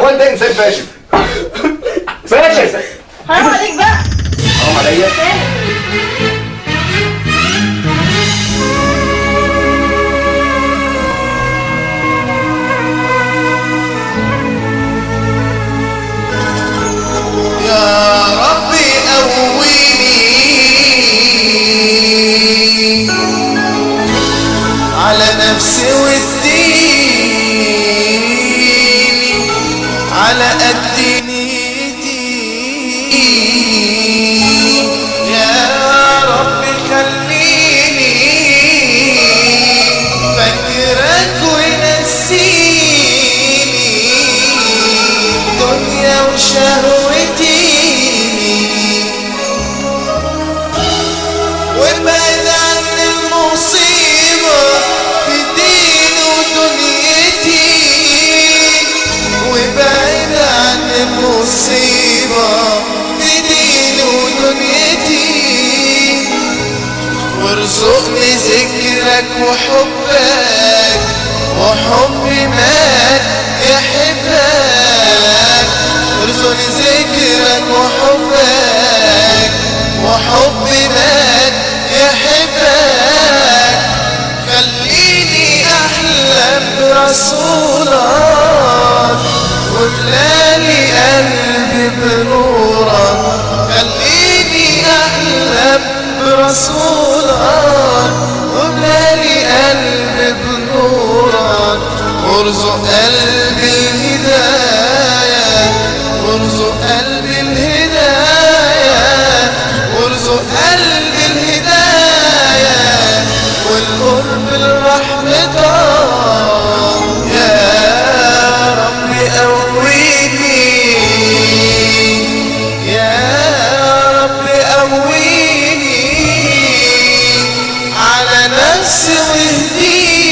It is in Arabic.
الاحوال ده انسان فاشل. فاشل. حرام عليك بقى. حرام عليا. يا ربي قويني على نفسي واديني على قد نيتي. يا ربي خليني فاكرك ونسيني دنيا وشهوتي، وابعد عن المصيبة في ديني ودنيتي، وابعد عن المصيبة في ديني ودنيتي، وارزقني ذكرك وحبك وحب من يحبك. ارزقني ذكرك وحبك وحب من يحبك. خليني احلم برسولك واملالي قلبي بنورك. خليني احلم برسولك واملالي قلبي بنورك. وارزق قلبي الهداية وارزق قلبي الهداية وارزق قلبي الهداية والقرب لرحمتك. يا ربي قويني يا ربي قويني على نفسي واهديني